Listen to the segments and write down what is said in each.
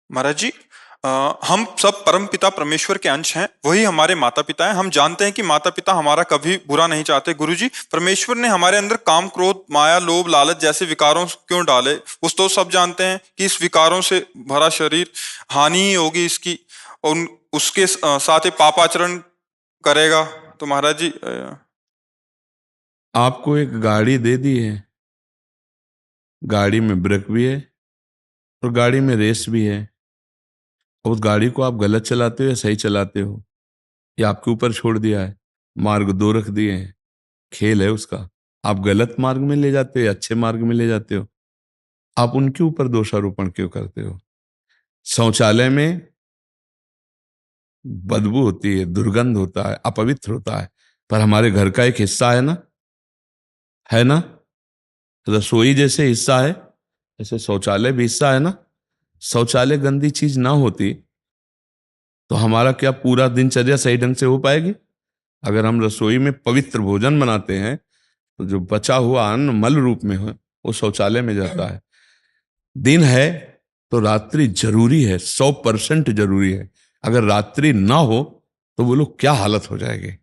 महाराज जी, हम सब परम पिता परमेश्वर के अंश हैं। वही हमारे माता पिता हैं। हम जानते हैं कि माता पिता हमारा कभी बुरा नहीं चाहते। गुरुजी, परमेश्वर ने हमारे अंदर काम, क्रोध, माया, लोभ, लालच जैसे विकारों क्यों डाले? उस तो सब जानते हैं कि इस विकारों से भरा शरीर हानि ही होगी इसकी, और उसके साथ ही पापाचरण करेगा। तो महाराज जी, आपको एक गाड़ी दे दी है, गाड़ी में ब्रेक भी है और गाड़ी में रेस भी है। उस गाड़ी को आप गलत चलाते हो या सही चलाते हो, ये आपके ऊपर छोड़ दिया है। मार्ग दो रख दिए हैं, खेल है उसका। आप गलत मार्ग में ले जाते हो या अच्छे मार्ग में ले जाते हो, आप उनके ऊपर दोषारोपण क्यों करते हो? शौचालय में बदबू होती है, दुर्गंध होता है, अपवित्र होता है, पर हमारे घर का एक हिस्सा है ना, है ना? रसोई जैसे हिस्सा है, ऐसे शौचालय भी हिस्सा है ना। शौचालय गंदी चीज ना होती तो हमारा क्या पूरा दिनचर्या सही ढंग से हो पाएगी? अगर हम रसोई में पवित्र भोजन बनाते हैं तो जो बचा हुआ अन्न मल रूप में हो वो शौचालय में जाता है। दिन है तो रात्रि जरूरी है, 100% जरूरी है। अगर रात्रि ना हो तो वो लोग क्या हालत हो जाएगी,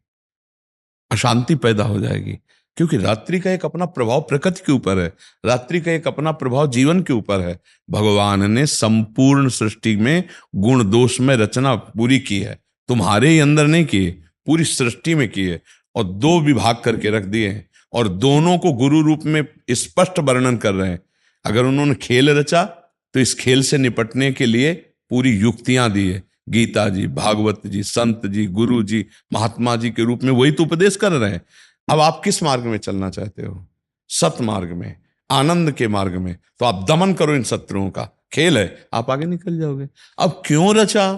अशांति पैदा हो जाएगी। क्योंकि रात्रि का एक अपना प्रभाव प्रकृति के ऊपर है, रात्रि का एक अपना प्रभाव जीवन के ऊपर है। भगवान ने संपूर्ण सृष्टि में गुण दोष में रचना पूरी की है, तुम्हारे ही अंदर नहीं की है, पूरी सृष्टि में की है। और दो विभाग करके रख दिए हैं और दोनों को गुरु रूप में स्पष्ट वर्णन कर रहे हैं। अगर उन्होंने खेल रचा तो इस खेल से निपटने के लिए पूरी युक्तियां दी है। गीता जी, भागवत जी, संत जी, गुरु जी, महात्मा जी के रूप में वही तो उपदेश कर रहे हैं। अब आप किस मार्ग में चलना चाहते हो? सत मार्ग में, आनंद के मार्ग में। तो आप दमन करो इन शत्रुओं का, खेल है, आप आगे निकल जाओगे। अब क्यों रचा,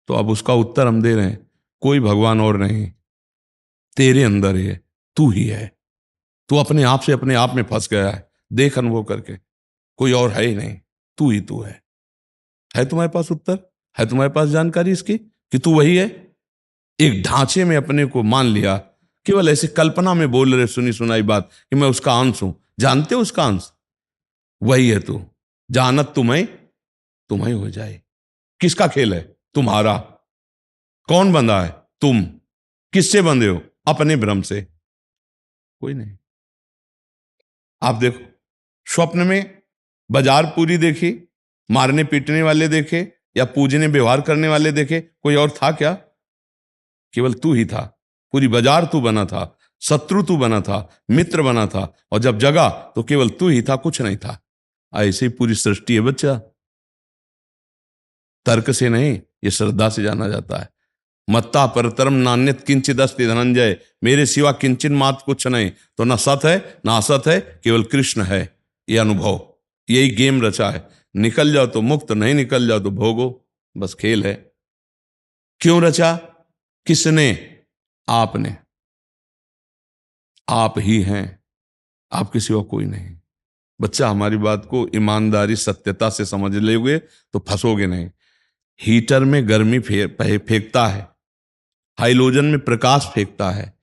तो अब उसका उत्तर हम दे रहे हैं। कोई भगवान और नहीं, तेरे अंदर ही है, तू ही है। तू अपने आप से अपने आप में फंस गया है, देख अनुभव करके। कोई और है ही नहीं, तू ही तू है तुम्हारे पास उत्तर? है तुम्हारे पास जानकारी इसकी कि तू वही है? एक ढांचे में अपने को मान लिया, केवल ऐसे कल्पना में बोल रहे सुनी सुनाई बात कि मैं उसका अंश हूं। जानते हो उसका अंश वही है तू। जानत तुम्हें तुम्हें हो जाए। किसका खेल है? तुम्हारा। कौन बंधा है? तुम। किससे बंधे हो? अपने भ्रम से। कोई नहीं। आप देखो, स्वप्न में बाजार पूरी देखी, मारने पीटने वाले देखे या पूजने व्यवहार करने वाले देखे, कोई और था क्या? केवल तू ही था। पूरी बाजार तू बना था, शत्रु तू बना था, मित्र बना था, और जब जगा तो केवल तू ही था, कुछ नहीं था। ऐसे ही पूरी सृष्टि है बच्चा। तर्क से नहीं, ये श्रद्धा से जाना जाता है। मत्ता परतरम नान्यत किंचित अस्ति धनंजय, मेरे सिवा किंचित मात कुछ नहीं। तो ना सत है ना असत है, केवल कृष्ण है। ये अनुभव, यही गेम रचा है। निकल जाओ तो मुक्त, नहीं निकल जाओ तो भोगो। बस खेल है। क्यों रचा? किसने? आपने। आप ही हैं, आपके सिवा कोई नहीं। बच्चा, हमारी बात को ईमानदारी सत्यता से समझ लोगे तो फंसोगे नहीं। हीटर में गर्मी फेंकता है, हाइलोजन में प्रकाश फेंकता है,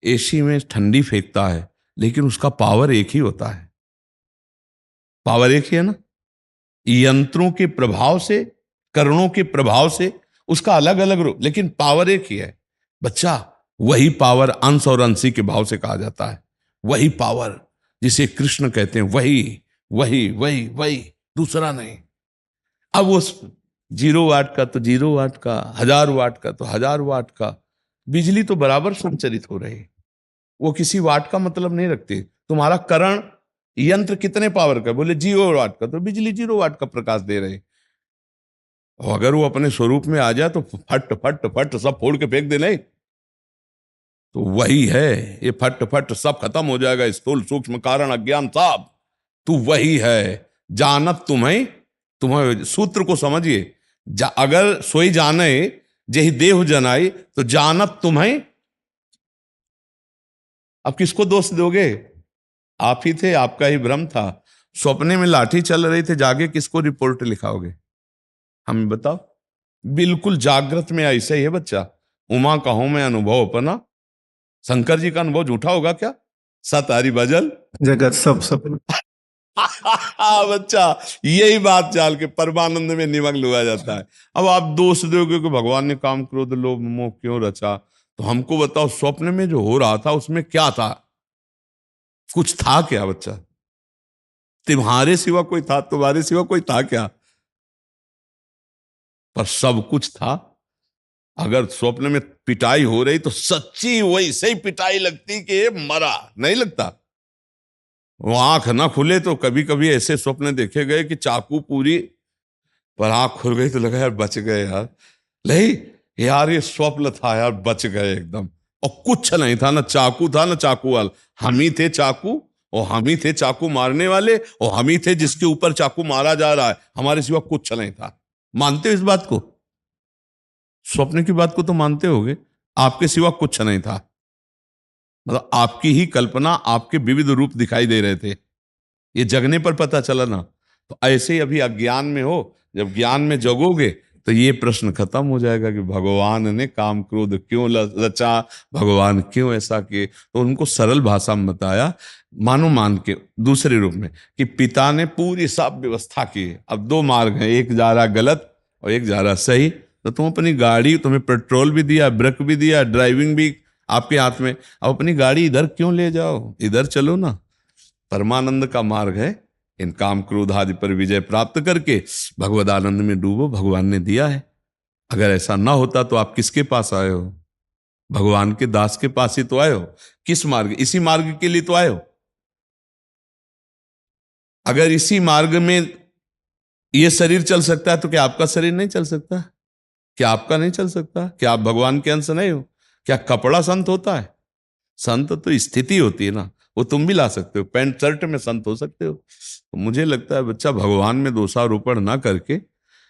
एसी में ठंडी फेंकता है, लेकिन उसका पावर एक ही होता है। पावर एक ही है ना। यंत्रों के प्रभाव से, करणों के प्रभाव से उसका अलग अलग रूप, लेकिन पावर एक ही है। बच्चा, वही पावर अंश और अंशी के भाव से कहा जाता है। वही पावर जिसे कृष्ण कहते हैं, वही वही वही वही, दूसरा नहीं। अब वो 0 वाट का तो 0 वाट का, 1000 वाट का तो 1000 वाट का, बिजली तो बराबर संचरित हो रही। वो किसी वाट का मतलब नहीं रखती। तुम्हारा करण यंत्र कितने पावर का? बोले 0 वाट का, तो बिजली 0 वाट का प्रकाश दे रहे। और अगर वो अपने स्वरूप में आ जाए तो फट फट फट सब फोड़ के फेंक दे नहीं, तो वही है। ये फट फट सब खत्म हो जाएगा, स्थूल सूक्ष्म कारण अज्ञान सब। तू वही है। जानत तुम्हें तुम्हें, सूत्र को समझिए। अगर सोई जाने जेहि देह जनाई, तो जानत तुम्हें। अब किसको दोष दोगे? आप ही थे, आपका ही भ्रम था। सपने में लाठी चल रही थी, जागे किसको रिपोर्ट लिखाओगे? हमें बताओ। बिल्कुल जागृत में ऐसा ही है बच्चा। उमा कहूं मैं अनुभव अपना, शंकर जी का अनुभव झूठा होगा क्या? सत हरि भजल जगत सब सब बच्चा यही बात चाल के परमानंद में निमग्न हुआ जाता है। अब आप दोष दोगे कि भगवान ने काम क्रोध लोभ मोह क्यों रचा, तो हमको बताओ स्वप्न में जो हो रहा था उसमें क्या था? कुछ था क्या बच्चा? तुम्हारे सिवा कोई था? तुम्हारे सिवा कोई था क्या? पर सब कुछ था। अगर स्वप्न में पिटाई हो रही तो सच्ची वैसे ही पिटाई लगती कि ये मरा, नहीं लगता? वो आंख ना खुले तो कभी कभी ऐसे स्वप्न देखे गए कि चाकू पूरी, पर आंख खुल गई तो लगा यार बच गए यार, नहीं यार ये स्वप्न था यार, बच गए एकदम। और कुछ नहीं था, ना चाकू था ना चाकू वाला, हम ही थे चाकू, और हम ही थे चाकू मारने वाले, और हम ही थे जिसके ऊपर चाकू मारा जा रहा है, हमारे सिवा कुछ नहीं था। मानते हो इस बात को? स्वप्न की बात को तो मानते होगे, आपके सिवा कुछ नहीं था। मतलब आपकी ही कल्पना, आपके विविध रूप दिखाई दे रहे थे, ये जगने पर पता चला ना। तो ऐसे ही अभी अज्ञान में हो, जब ज्ञान में जगोगे तो ये प्रश्न खत्म हो जाएगा कि भगवान ने काम क्रोध क्यों रचा, भगवान क्यों ऐसा किए। तो उनको सरल भाषा में बताया, मानो मान के दूसरे रूप में, कि पिता ने पूरी सब व्यवस्था की है। अब दो मार्ग हैं, एक जा रहा गलत और एक जा रहा सही। तो तुम अपनी गाड़ी, तुम्हें पेट्रोल भी दिया, ब्रेक भी दिया, ड्राइविंग भी आपके हाथ में, अब अपनी गाड़ी इधर क्यों ले जाओ, इधर चलो ना। परमानंद का मार्ग है, इन काम क्रोध आदि पर विजय प्राप्त करके भगवद आनंद में डूबो, भगवान ने दिया है। अगर ऐसा ना होता तो आप किसके पास आए हो? भगवान के दास के पास ही तो आए हो। किस मार्ग? इसी मार्ग के लिए तो आए हो। अगर इसी मार्ग में ये शरीर चल सकता है तो क्या आपका शरीर नहीं चल सकता? क्या आपका नहीं चल सकता? क्या आप भगवान के अंश नहीं हो? क्या कपड़ा संत होता है? संत तो स्थिति होती है ना, वो तुम भी ला सकते हो, पैंट शर्ट में संत हो सकते हो। तो मुझे लगता है बच्चा, भगवान में दोषारोपण ना करके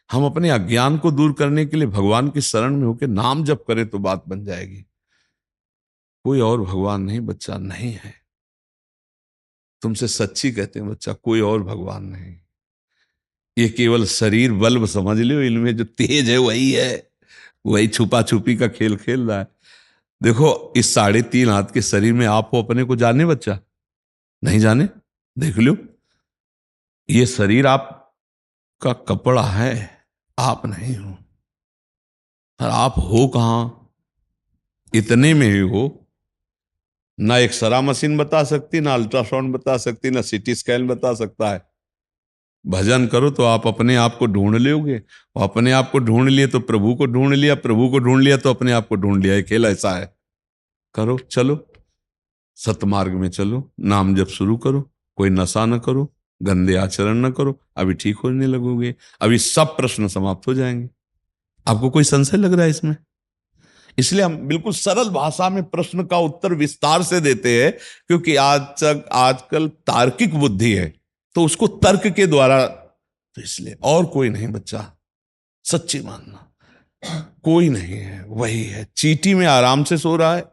हम अपने अज्ञान को दूर करने के लिए भगवान की शरण में होकर नाम जप करें तो बात बन जाएगी। कोई और भगवान नहीं बच्चा, नहीं है। तुमसे सच्ची कहते हैं बच्चा, कोई और भगवान नहीं। ये केवल शरीर बल्ब समझ लो, इनमें जो तेज है वही है, वही छुपा छुपी का खेल खेल रहा है। देखो इस 3.5 हाथ के शरीर में आप हो, अपने को जाने बच्चा? नहीं जाने? देख लो, ये शरीर आपका कपड़ा है, आप नहीं हो। और आप हो कहाँ? इतने में ही हो। ना एक्सरा मशीन बता सकती, ना अल्ट्रासाउंड बता सकती, ना सीटी स्कैन बता सकता है। भजन करो तो आप अपने आप को ढूंढ लोगे, और अपने आप को ढूंढ लिए तो प्रभु को ढूंढ लिया, प्रभु को ढूंढ लिया तो अपने आप को ढूंढ लिया। ये खेल ऐसा है। करो, चलो सतमार्ग में चलो, नाम जप शुरू करो, कोई नशा न करो, गंदे आचरण न करो, अभी ठीक होने लगोगे, अभी सब प्रश्न समाप्त हो जाएंगे। आपको कोई संशय लग रहा है इसमें? इसलिए हम बिल्कुल सरल भाषा में प्रश्न का उत्तर विस्तार से देते हैं, क्योंकि आजकल तार्किक बुद्धि है, तो उसको तर्क के द्वारा, तो इसलिए और कोई नहीं बच्चा, सच्ची मानना कोई नहीं है, वही है। चींटी में आराम से सो रहा है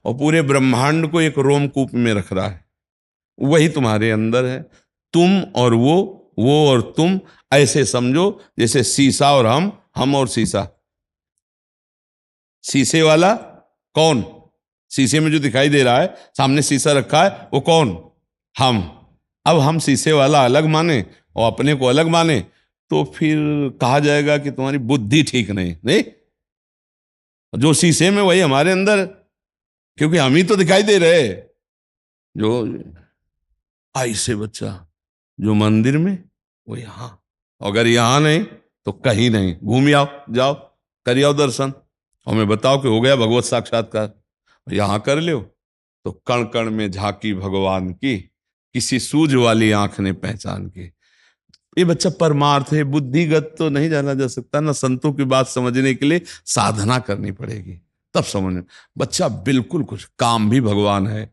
और पूरे ब्रह्मांड को एक रोमकूप में रख रहा है, वही तुम्हारे अंदर है। तुम और वो और तुम, ऐसे समझो जैसे शीशा और हम और शीशा। शीशे वाला कौन? शीशे में जो दिखाई दे रहा है, सामने शीशा रखा है, वो कौन? हम। अब हम शीशे वाला अलग माने और अपने को अलग माने तो फिर कहा जाएगा कि तुम्हारी बुद्धि ठीक नहीं। जो शीशे में वही हमारे अंदर, क्योंकि हम ही तो दिखाई दे रहे। जो ऐसे बच्चा, जो मंदिर में वो यहां, अगर यहां नहीं तो कहीं नहीं। घूम आओ, जाओ कर आओ दर्शन, और मैं बताओ कि हो गया भगवत साक्षात्कार। यहां कर लो तो कण कण में झांकी भगवान की, किसी सूझ वाली आंख ने पहचान की। ये बच्चा परमार्थ है, बुद्धिगत तो नहीं जाना जा सकता ना। संतों की बात समझने के लिए साधना करनी पड़ेगी, तब समझ। बच्चा बिल्कुल कुछ, काम भी भगवान है,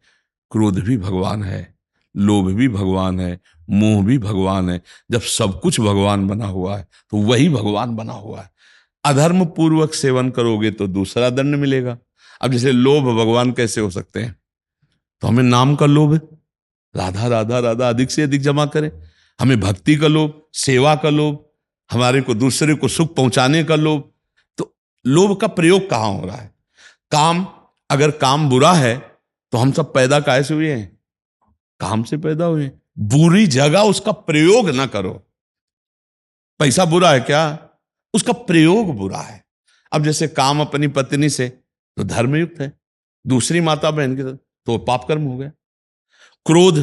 क्रोध भी भगवान है, लोभ भी भगवान है, मोह भी भगवान है। जब सब कुछ भगवान बना हुआ है तो वही भगवान बना हुआ है। अधर्म पूर्वक सेवन करोगे तो दूसरा दंड मिलेगा। अब जैसे लोभ भगवान कैसे हो सकते हैं? तो हमें नाम का लोभ है, राधा राधा राधा अधिक से अधिक जमा करें। हमें भक्ति का लोभ, सेवा का लोभ, हमारे को दूसरे को सुख पहुंचाने का लोभ। तो लोभ का प्रयोग कहां हो रहा है? काम, अगर काम बुरा है तो हम सब पैदा कैसे हुए हैं? काम से पैदा हुए हैं। बुरी जगह उसका प्रयोग ना करो। पैसा बुरा है क्या? उसका प्रयोग बुरा है। अब जैसे काम अपनी पत्नी से तो धर्मयुक्त है, दूसरी माता बहन के साथ तो पाप कर्म हो गया। क्रोध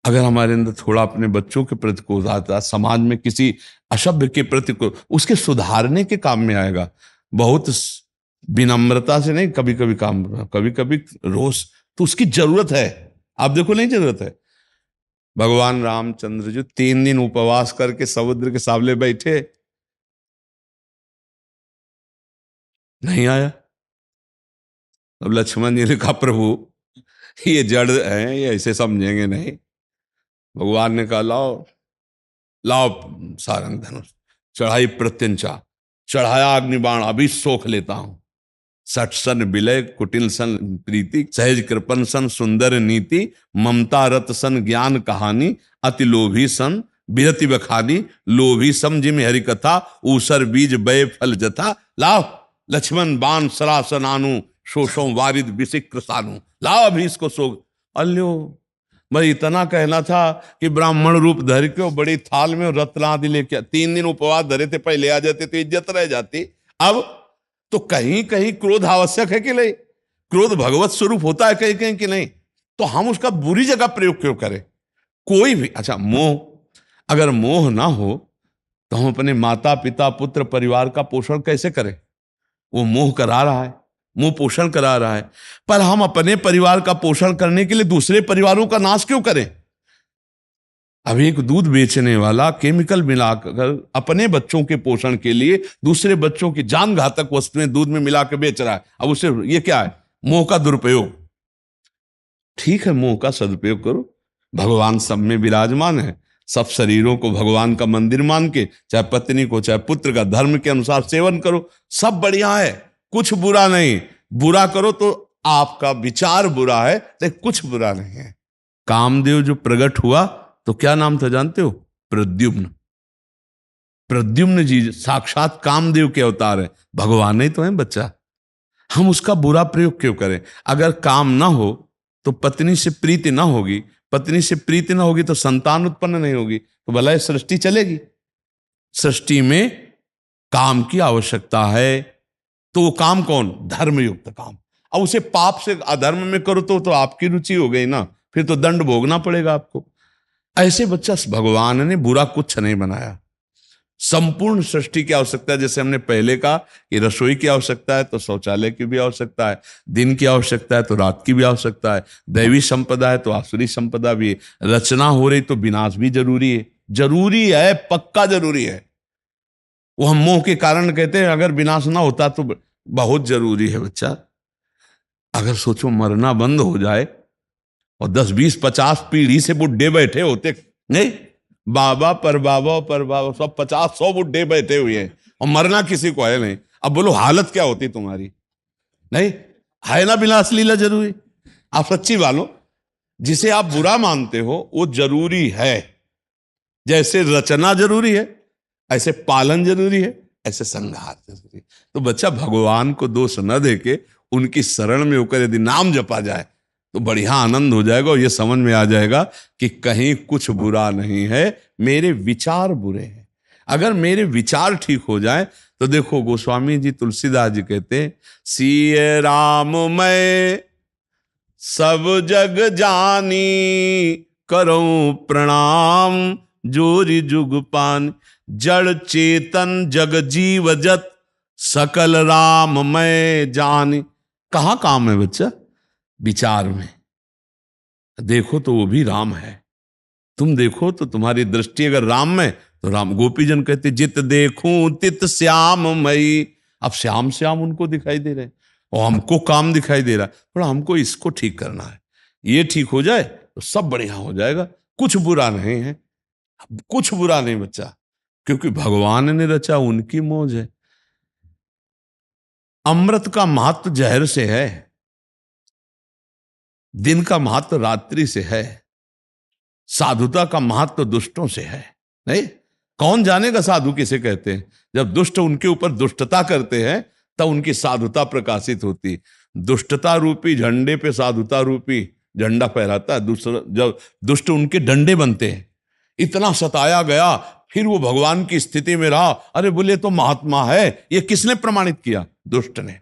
अगर हमारे अंदर थोड़ा अपने बच्चों के प्रति क्रोध आता है, समाज में किसी असभ्य के प्रति क्रोध, उसके सुधारने के काम में आएगा। बहुत विनम्रता से नहीं, कभी कभी काम, कभी कभी रोष, तो उसकी जरूरत है। आप देखो नहीं जरूरत है। भगवान रामचंद्र जी 3 दिन उपवास करके समुद्र के सामने बैठे, नहीं आया। अब लक्ष्मण जी ने कहा प्रभु ये जड़ है, ये ऐसे समझेंगे नहीं। भगवान ने कहा लाओ लाओ सारंग धनुष, चढ़ाई प्रत्यंचा, चढ़ाया अग्निबाण, अभी सोख लेता हूं। सठ सन विलय कुटिल सन प्रीति, सहज कृपन सन सुंदर नीति, ममता रत सन ज्ञान कहानी, अति लोभी सन बिरति बखानी, लोभी सम जिम हरि कथा, ऊसर बीज बय फल जथा। लाओ लक्ष्मण बाण सरासन आनु, शोषों वारिद विशिक्र सानु। लाओ अभी इसको सो। अल्यो मैं इतना कहना था कि ब्राह्मण रूप धर के बड़ी थाल में रत्न आदि लेके 3 दिन उपवास धरे थे, पहले आ जाते तो इज्जत रह जाती। अब तो कहीं कहीं क्रोध आवश्यक है कि नहीं? क्रोध भगवत स्वरूप होता है कहीं कहीं कि नहीं? तो हम उसका बुरी जगह प्रयोग क्यों करें? कोई भी, अच्छा मोह, अगर मोह ना हो तो हम अपने माता पिता पुत्र परिवार का पोषण कैसे करें? वो मोह करा रहा है, मोह पोषण करा रहा है, पर हम अपने परिवार का पोषण करने के लिए दूसरे परिवारों का नाश क्यों करें? अब एक दूध बेचने वाला केमिकल मिलाकर अपने बच्चों के पोषण के लिए दूसरे बच्चों की जान घातक वस्तुएं दूध में मिलाकर बेच रहा है। अब उसे ये क्या है? मोह का दुरुपयोग। ठीक है, मोह का सदुपयोग करो। भगवान सब में विराजमान है, सब शरीरों को भगवान का मंदिर मान के, चाहे पत्नी को चाहे पुत्र का धर्म के अनुसार सेवन करो, सब बढ़िया है, कुछ बुरा नहीं। बुरा करो तो आपका विचार बुरा है, लेकिन कुछ बुरा नहीं है। कामदेव जो प्रकट हुआ तो क्या नाम था जानते हो? प्रद्युम्न। प्रद्युम्न जी साक्षात कामदेव के अवतार है, भगवान ही तो है बच्चा। हम उसका बुरा प्रयोग क्यों करें? अगर काम ना हो तो पत्नी से प्रीति ना होगी, पत्नी से प्रीति ना होगी तो संतान उत्पन्न नहीं होगी, तो भला ये सृष्टि चलेगी? सृष्टि में काम की आवश्यकता है, तो वो काम कौन? धर्मयुक्त काम। अब उसे पाप से अधर्म में करो तो आपकी रुचि हो गई ना, फिर तो दंड भोगना पड़ेगा आपको। ऐसे बच्चा भगवान ने बुरा कुछ नहीं बनाया। संपूर्ण सृष्टि की आवश्यकता है, जैसे हमने पहले कहा कि रसोई की आवश्यकता है तो शौचालय की भी आवश्यकता है, दिन की आवश्यकता है तो रात की भी आवश्यकता है, दैवी संपदा है तो आसुरी संपदा भी है, रचना हो रही तो विनाश भी जरूरी है। जरूरी है, पक्का जरूरी है। वो हम मोह के कारण कहते हैं, अगर विनाश ना होता तो बहुत जरूरी है बच्चा। अगर सोचो मरना बंद हो जाए और 10 20 50 पीढ़ी से बुढ़े बैठे होते, नहीं बाबा पर बाबा पर बाबा, सब 50 100 बुढ़े बैठे हुए हैं और मरना किसी को है नहीं। अब बोलो हालत क्या होती तुम्हारी? नहीं है ना विलास लीला जरूरी? आप सच्ची वालो, जिसे आप बुरा मानते हो वो जरूरी है। जैसे रचना जरूरी है, ऐसे पालन जरूरी है, ऐसे संहार जरूरी है। तो बच्चा भगवान को दोष न देके उनकी शरण में होकर यदि नाम जपा जाए तो बढ़िया आनंद हो जाएगा, और ये समझ में आ जाएगा कि कहीं कुछ बुरा नहीं है, मेरे विचार बुरे हैं। अगर मेरे विचार ठीक हो जाए तो देखो गोस्वामी जी तुलसीदास जी कहते हैं, सिय राम मैं सब जग जानी, करऊं प्रणाम जोरी जुग पान, जड़ चेतन जग जीव जत, सकल राम मैं जानी। कहां काम है बच्चा? विचार में। देखो तो वो भी राम है, तुम देखो तो तुम्हारी दृष्टि अगर राम में तो राम। गोपीजन कहते जित देखूं तित श्याम मई। अब श्याम श्याम उनको दिखाई दे रहे और हमको काम दिखाई दे रहा है। थोड़ा हमको इसको ठीक करना है, ये ठीक हो जाए तो सब बढ़िया हो जाएगा। कुछ बुरा नहीं है, कुछ बुरा नहीं बच्चा, क्योंकि भगवान ने रचा, उनकी मौज है। अमृत का महत्व जहर से है, दिन का महत्व रात्रि से है, साधुता का महत्व दुष्टों से है। नहीं, कौन जानेगा साधु किसे कहते हैं? जब दुष्ट उनके ऊपर दुष्टता करते हैं तब उनकी साधुता प्रकाशित होती। दुष्टता रूपी झंडे पे साधुता रूपी झंडा फहराता है, दूसरा जब दुष्ट उनके डंडे बनते हैं। इतना सताया गया, फिर वो भगवान की स्थिति में रहा। अरे बोले तो महात्मा है, ये किसने प्रमाणित किया? दुष्ट ने।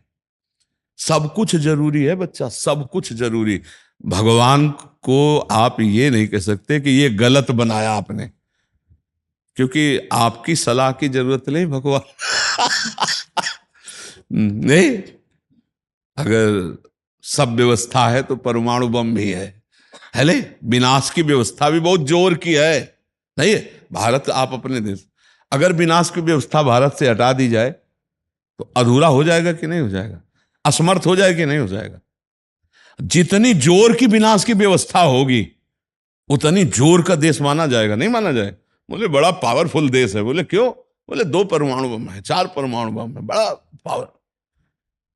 सब कुछ जरूरी है बच्चा, सब कुछ जरूरी। भगवान को आप ये नहीं कह सकते कि ये गलत बनाया आपने, क्योंकि आपकी सलाह की जरूरत नहीं भगवान नहीं। अगर सब व्यवस्था है तो परमाणु बम भी है ले? विनाश की व्यवस्था भी बहुत जोर की है, नहीं है? भारत, आप अपने देश, अगर विनाश की व्यवस्था भारत से हटा दी जाए तो अधूरा हो जाएगा कि नहीं हो जाएगा? असमर्थ हो जाएगा कि नहीं हो जाएगा? जितनी जोर की विनाश की व्यवस्था होगी उतनी जोर का देश माना जाएगा, नहीं माना जाएगा? बोले बड़ा पावरफुल देश है। बोले क्यों? बोले 2 परमाणु बम है, 4 परमाणु बम है, बड़ा पावर।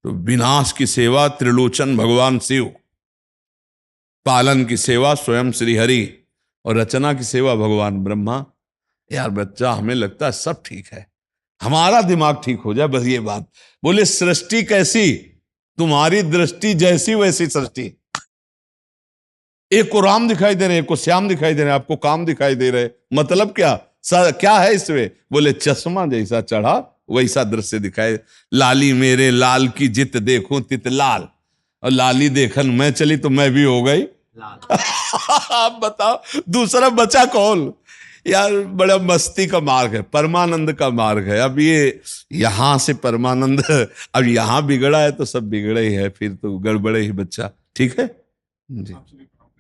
तो विनाश की सेवा त्रिलोचन भगवान शिव, पालन की सेवा स्वयं श्री हरि, और रचना की सेवा भगवान ब्रह्मा। यार बच्चा, हमें लगता है सब ठीक है, हमारा दिमाग ठीक हो जाए बस, ये बात। बोले सृष्टि कैसी? तुम्हारी दृष्टि जैसी वैसी सृष्टि। एक को राम दिखाई दे रहे, एक को श्याम दिखाई दे रहे, आपको काम दिखाई दे रहे, मतलब क्या? क्या है इसमें? बोले चश्मा जैसा चढ़ा वैसा दृश्य दिखाए। लाली मेरे लाल की जित देखूं तित लाल, और लाली देखन मैं चली तो मैं भी हो गई आप बताओ दूसरा बचा कौन? यार बड़ा मस्ती का मार्ग है, परमानंद का मार्ग है। अब ये यहां से परमानंद, अब यहां बिगड़ा है तो सब बिगड़े ही है, फिर तो गड़बड़े ही बच्चा। ठीक है जी।